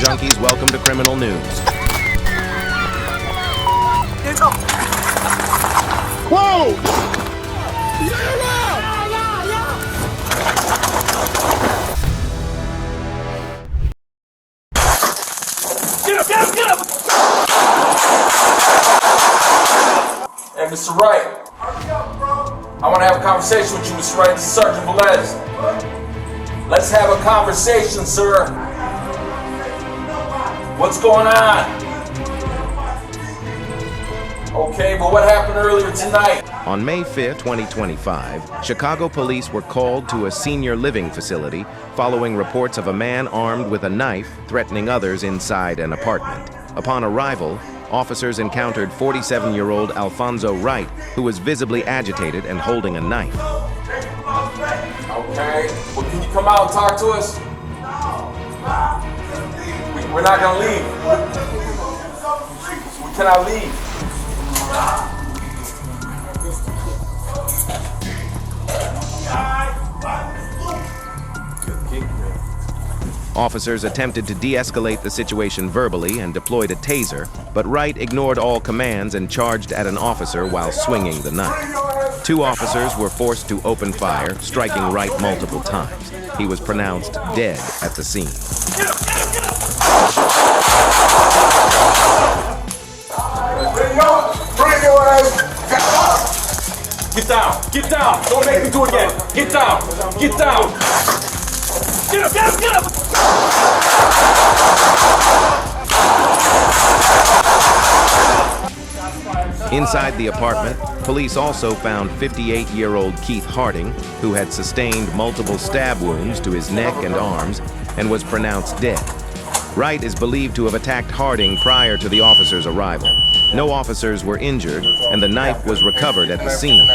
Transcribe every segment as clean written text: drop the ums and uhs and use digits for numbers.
junkies, welcome to Criminal News. Whoa! Get him! Hey, Mr. Wright. I want to have a conversation with you, Mr. Wright. This is Sergeant Velez. Let's have a conversation, sir. What's going on? Okay, but what happened earlier tonight? On May 5, 2025, Chicago police were called to a senior living facility following reports of a man armed with a knife threatening others inside an apartment. Upon arrival, officers encountered 47-year-old Alfonso Wright, who was visibly agitated and holding a knife. Okay, well, can you come out and talk to us? We're not gonna leave. We cannot leave. Officers attempted to de-escalate the situation verbally and deployed a taser, but Wright ignored all commands and charged at an officer while swinging the knife. 2 officers were forced to open fire, striking Wright multiple times. He was pronounced dead at the scene. Get down! Get down! Don't make me do it again! Get down! Get down! Get him! Inside the apartment, police also found 58-year-old Keith Harding, who had sustained multiple stab wounds to his neck and arms and was pronounced dead. Wright is believed to have attacked Harding prior to the officers' arrival. No officers were injured, and the knife was recovered at the scene.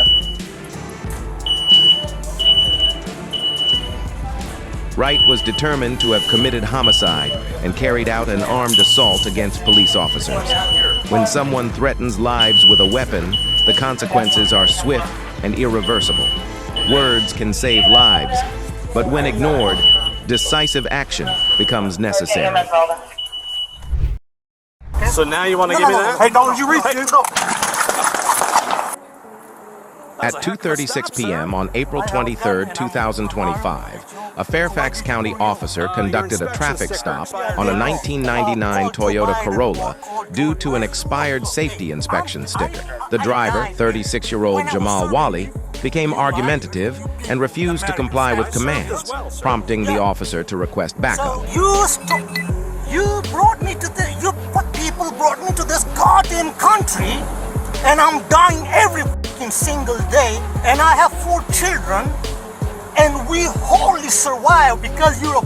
Wright was determined to have committed homicide and carried out an armed assault against police officers. When someone threatens lives with a weapon, the consequences are swift and irreversible. Words can save lives, but when ignored, decisive action becomes necessary. So now you want to give me that? Hey, don't you reach it? At 2:36 p.m. on April 23, 2025, a Fairfax County officer conducted a traffic stop on a 1999 Toyota Corolla due to an expired safety inspection sticker. The driver, 36-year-old Jamal Wali, became argumentative and refused to comply with commands, prompting the officer to request backup. You brought me to the, people brought me to this goddamn country, and I'm dying every single day, and I have 4 children, and we wholly survive because you're a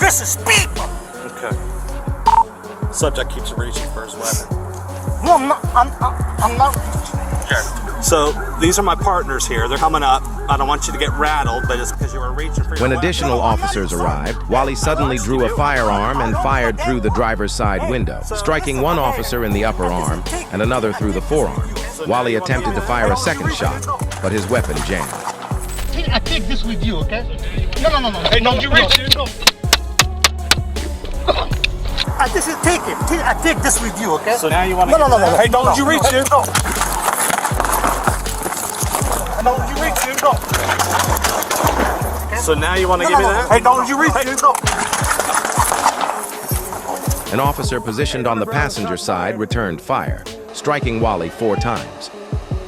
racist people. Okay. Subject keeps reaching for his weapon. No, I'm not. Okay. So these are my partners here. They're coming up. I don't want you to get rattled, but it's because you were reaching for your When weapon. additional officers arrived, Wally suddenly drew a firearm and fired through the driver's side window, striking one officer in the upper arm and another through the forearm. Wally attempted to fire a second shot, but his weapon jammed. I take this with you, okay? No. Hey, don't you reach it? I take this with you, okay? So now you want to... No. Hey, don't you reach it? No. Don't you reach it? No. So now you want to give me that? Hey, don't you reach it? No. An officer positioned on the passenger side returned fire, striking Wally 4 times.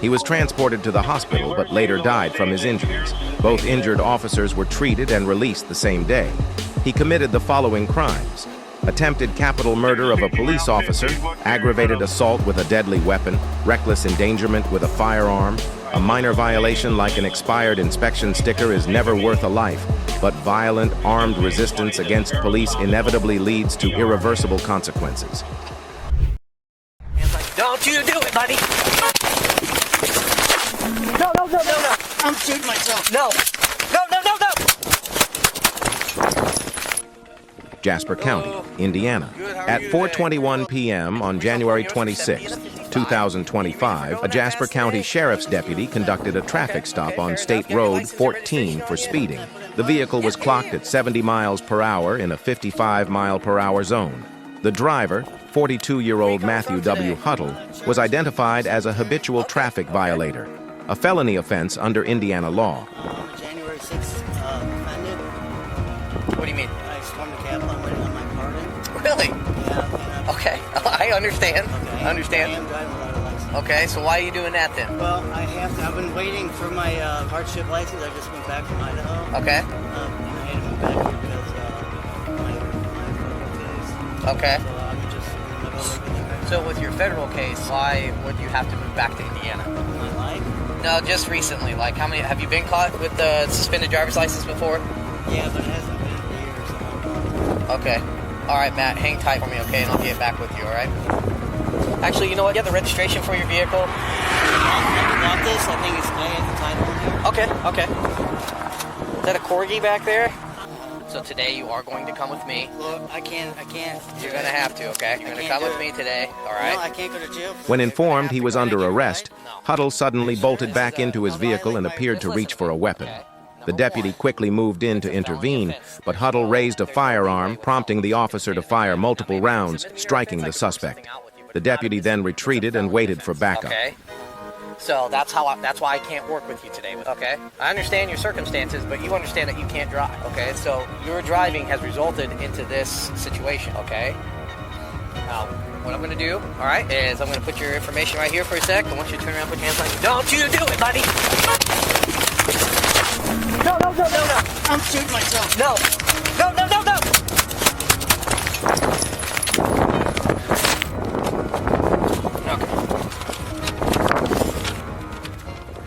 He was transported to the hospital but later died from his injuries. Both injured officers were treated and released the same day. He committed the following crimes: attempted capital murder of a police officer, aggravated assault with a deadly weapon, reckless endangerment with a firearm. A minor violation like an expired inspection sticker is never worth a life, but violent, armed resistance against police inevitably leads to irreversible consequences. Don't you do it, buddy. No. I'm shooting myself. No. Jasper County, Indiana. At 4:21 p.m. on January 26, 2025, a Jasper County Sheriff's deputy conducted a traffic stop on State Road 14 for speeding. The vehicle was clocked at 70 miles per hour in a 55-mile-per-hour zone. The driver, 42-year-old Matthew W. Huddle, was identified as a habitual traffic violator, a felony offense under Indiana law. January 6th, offended. What do you mean? I stormed the Capitol and waited on my pardon. Really? Yeah. Okay, I understand. Okay. I understand. I am driving without a license. Okay, so why are you doing that then? Well, I have to. I've been waiting for my hardship license. I just went back from Idaho. Okay. And I had to move back here because my federal case. Okay. So I'm just in the middle of everything right So with your federal case, why would you have to move back to Indiana? now. My life? No, just recently. Like, how many have you been caught with the suspended driver's license before? Yeah, but it hasn't been years. Okay. All right, Matt, hang tight for me, okay, and I'll get back with you, all right? Actually, you know what? You have the registration for your vehicle? I got this. I think it's I have the title in here. Okay. Is that a Corgi back there? So today you are going to come with me. Look, I can't. You're going to have to, okay? You're going to come with me today, all right? No, I can't go to jail. When informed he was under arrest, Huddle suddenly bolted back into his vehicle and appeared to reach for a weapon. The deputy quickly moved in to intervene, but Huddle raised a firearm, prompting the officer to fire multiple rounds, striking the suspect. The deputy then retreated and waited for backup. Okay. So that's why I can't work with you today, okay? I understand your circumstances, but you understand that you can't drive, okay? So your driving has resulted into this situation, okay? Now, what I'm gonna do, all right, is I'm gonna put your information right here for a sec. I want you to turn around, put your hands on you. Don't you do it, buddy! No. I'm shooting myself. No.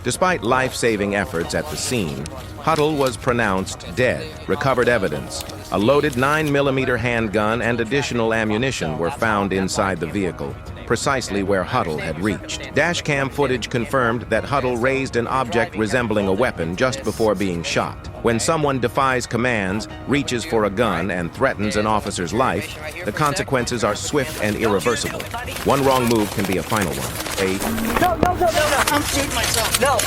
Despite life-saving efforts at the scene, Huddle was pronounced dead. Recovered evidence, a loaded 9mm handgun and additional ammunition were found inside the vehicle, precisely where Huddle had reached. Dashcam footage confirmed that Huddle raised an object resembling a weapon just before being shot. When someone defies commands, reaches for a gun, and threatens an officer's life, the consequences are swift and irreversible. One wrong move can be a final one. No. I'm shooting myself. No.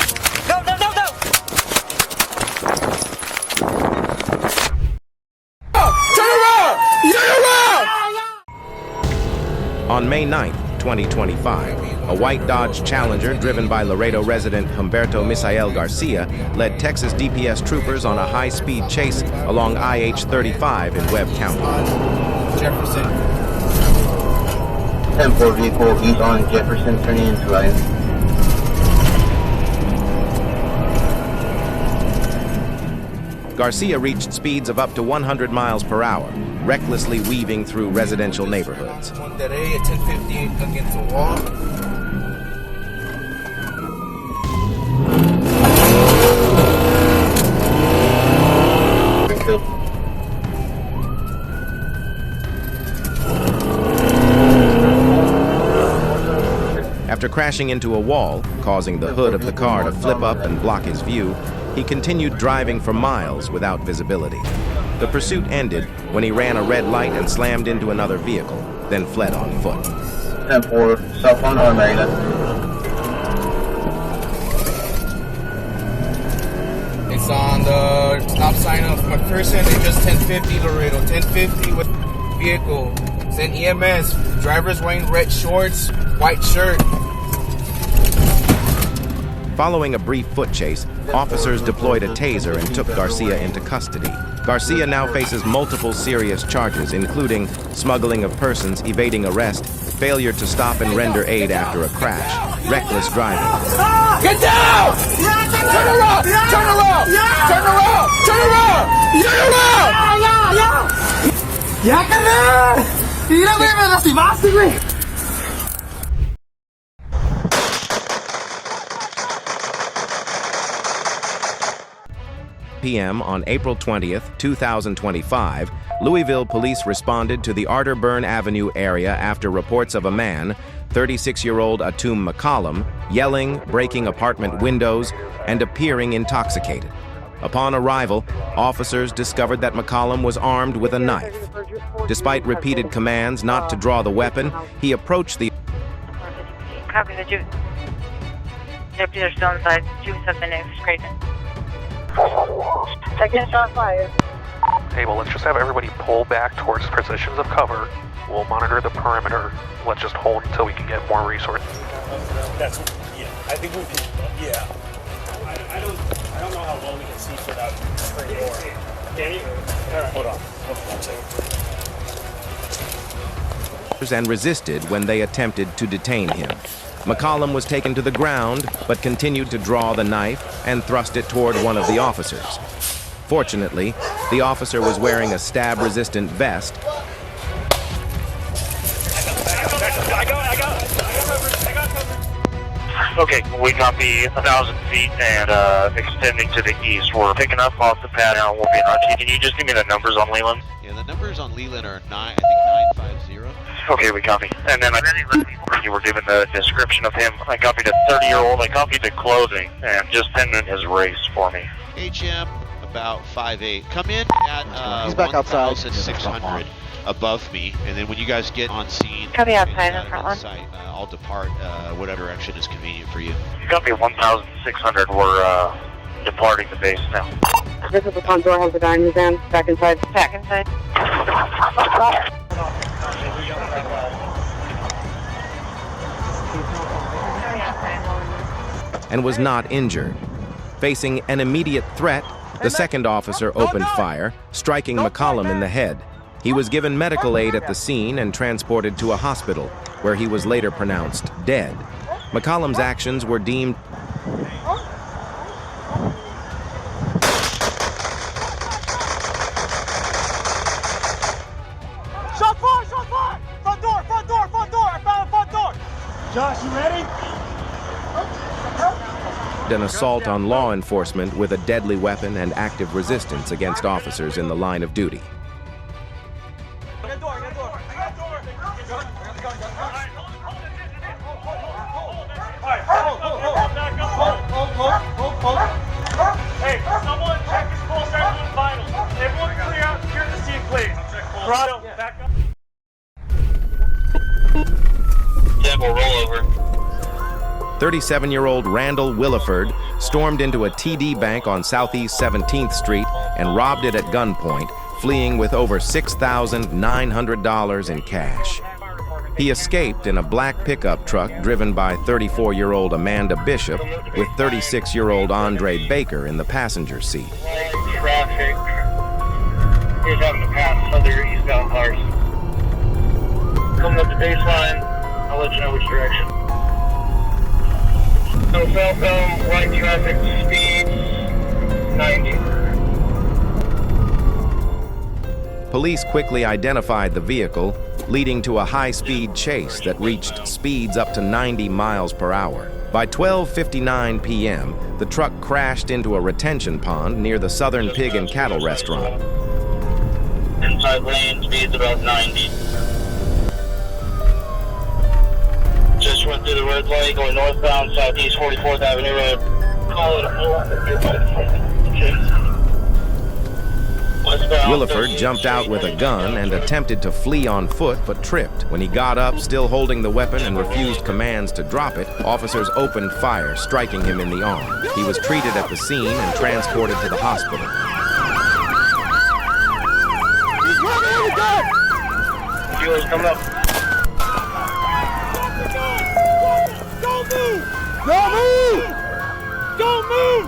On May 9th, 2025, a white Dodge Challenger driven by Laredo resident Humberto Misael Garcia led Texas DPS troopers on a high-speed chase along IH-35 in Webb County. Jefferson. 10-4 vehicle east on Jefferson, turning into right. Garcia reached speeds of up to 100 miles per hour, recklessly weaving through residential neighborhoods. Monterey at 1050 against the wall. After crashing into a wall, causing the hood of the car to flip up and block his view, he continued driving for miles without visibility. The pursuit ended when he ran a red light and slammed into another vehicle, then fled on foot. 10-4, southbound on Marina. It's on the stop sign of McPherson and just 1050 Laredo. 1050 with vehicle. It's an EMS. Driver's wearing red shorts, white shirt. Following a brief foot chase, officers deployed a taser and took Garcia into custody. Garcia now faces multiple serious charges, including smuggling of persons, evading arrest, failure to stop and render aid after a crash, reckless driving. Get down! Turn around! Turn around! Turn around! Turn around! Turn around! ¡Ya, carnal! ¡Mira, güey! ¡Me lastimaste, güey! p.m. on April 20th, 2025, Louisville police responded to the Arterburn Avenue area after reports of a man, 36-year-old Atum McCollum, yelling, breaking apartment windows, and appearing intoxicated. Upon arrival, officers discovered that McCollum was armed with a knife. Despite repeated commands not to draw the weapon, he approached the... Copy the juice. Deputies are still inside. Juice have been excreted. Second shot fired. Hey, well, let's just have everybody pull back towards positions of cover We'll monitor the perimeter. Let's just hold until we can get more resources. That's, yeah, I think we can, yeah. I don't know how well we can see for that screen door. Can you? All right, hold on one second. And resisted when they attempted to detain him. McCollum was taken to the ground, but continued to draw the knife and thrust it toward one of the officers. Fortunately, the officer was wearing a stab-resistant vest. Okay, we copy 1,000 feet and extending to the east. We're picking up off the pad now. We'll be in RT. Can you just give me the numbers on Leland? Yeah, the numbers on Leland are 950. Okay, we copy. And then you were given the description of him. I copied a 30-year-old. I copied the clothing and just pin in his race for me. HM about 5'8". Come in at He's back outside. 1,600 above me, and then when you guys get on scene, Copy outside and in front one. sight, I'll depart whatever direction is convenient for you. Copy 1,600. We're departing the base now. This is the front door, has the guy in his hand. Back inside. Back inside. And was not injured. Facing an immediate threat, the second officer opened fire, striking McCollum in the head. He was given medical aid at the scene and transported to a hospital, where he was later pronounced dead. McCollum's actions were deemed Shot fire! Shot fire! Front door! Front door! Front door! I found a front door! Josh, you ready? an assault on law enforcement with a deadly weapon and active resistance against officers in the line of duty. Hey, someone check his pulse after the finals. Everyone clear out, clear the scene, please. Corrado, back up. Yeah, we'll roll over. 37-year-old Randall Williford stormed into a TD bank on Southeast 17th Street and robbed it at gunpoint, fleeing with over $6,900 in cash. He escaped in a black pickup truck driven by 34-year-old Amanda Bishop with 36-year-old Andre Baker in the passenger seat. Traffic. He's having to pass other eastbound cars. Coming up the baseline, I'll let you know which direction. So Falcom, light traffic speed 90. Police quickly identified the vehicle, leading to a high-speed chase that reached speeds up to 90 miles per hour. By 12:59 p.m., the truck crashed into a retention pond near the Southern Pig and Cattle Restaurant. Inside lane, speed's about 90. Just went through the red light, going northbound, southeast 44th Avenue Road. Call it a Williford jumped out with a gun and attempted to flee on foot, but tripped. When he got up, still holding the weapon and refused commands to drop it, officers opened fire, striking him in the arm. He was treated at the scene and transported to the hospital. Dealer's coming up. Don't move! Don't move! Don't move!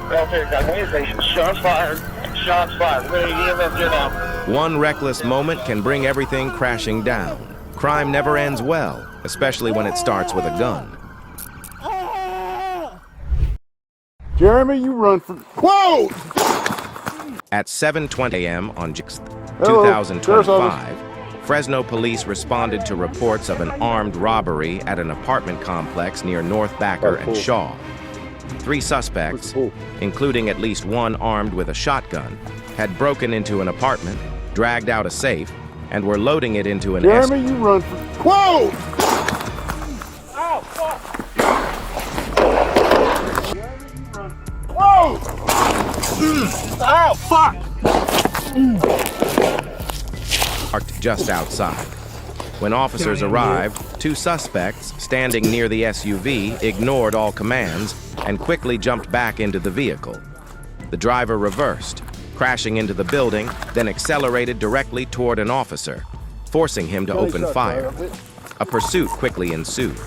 Shots fired. Shots fired. Ready to give up, get out. One reckless moment can bring everything crashing down. Crime never ends well, especially when it starts with a gun. Jeremy, you run for... Whoa! At 7:20 a.m. on 2025, Fresno police responded to reports of an armed robbery at an apartment complex near North Backer and Shaw. 3 suspects, including at least one armed with a shotgun, had broken into an apartment, dragged out a safe, and were loading it into an Jeremy, you run for... Whoa! Ow, fuck! Jeremy, you run... Whoa! Ow, fuck! parked just outside. When officers arrived, 2 suspects standing near the SUV ignored all commands and quickly jumped back into the vehicle. The driver reversed, crashing into the building, then accelerated directly toward an officer. forcing him to open fire. A pursuit quickly ensued.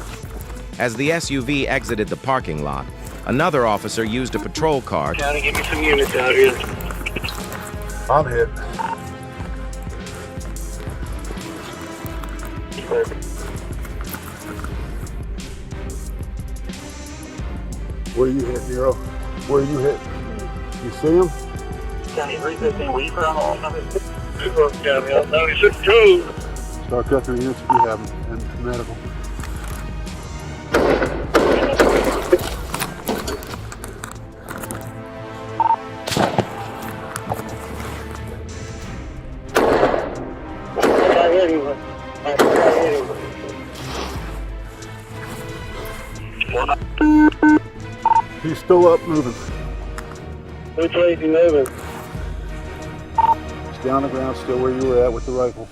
As the SUV exited the parking lot, another officer used a patrol car. County, give me some units out here. I'm hit. Where you hit, Nero? Where you hit? You see him? County 315, will you put on all numbers? County, 96-2. Start cutting the units we have and medical. He's still up moving. Which way is he moving? He's down the ground, still where you were at with the rifle.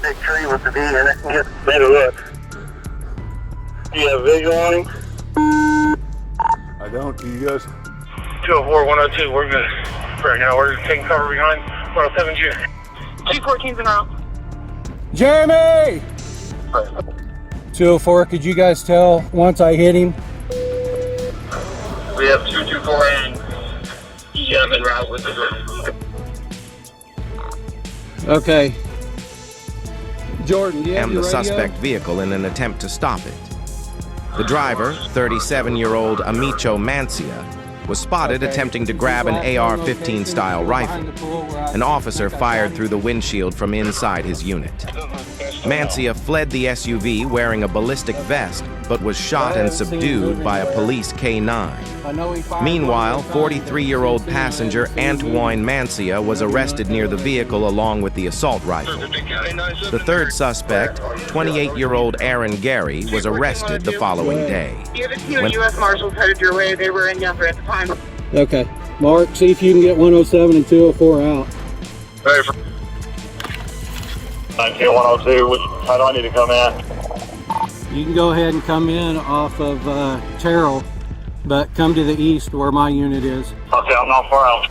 Big tree with the V in it. Get a better look. Do you have visual on him? I don't. Do you guys? 204, 102, we're good. Right now, we're taking cover behind 107G. 214's and out. Jeremy! 204, could you guys tell once I hit him? We have 224 and EM en route with the group. Okay. Jordan, do you have And your the radio? suspect vehicle in an attempt to stop it. The driver, 37-year-old Amicho Mancia, was spotted attempting to grab an AR-15 style rifle. An officer fired through the windshield from inside his unit. Mancia fled the SUV wearing a ballistic vest, but was shot and subdued by a police K-9. Meanwhile, 43-year-old passenger Antoine Mancia was arrested near the vehicle along with the assault rifle. The third suspect, 28-year-old Aaron Gary, was arrested the following day. You have a team of U.S. Marshals headed your way. They were in Yumper at the time. Okay. Mark, see if you can get 107 and 204 out. Ready for 102, how do I need to come in? You can go ahead and come in off of Terrell, but come to the east where my unit is. Okay, I'm not far out.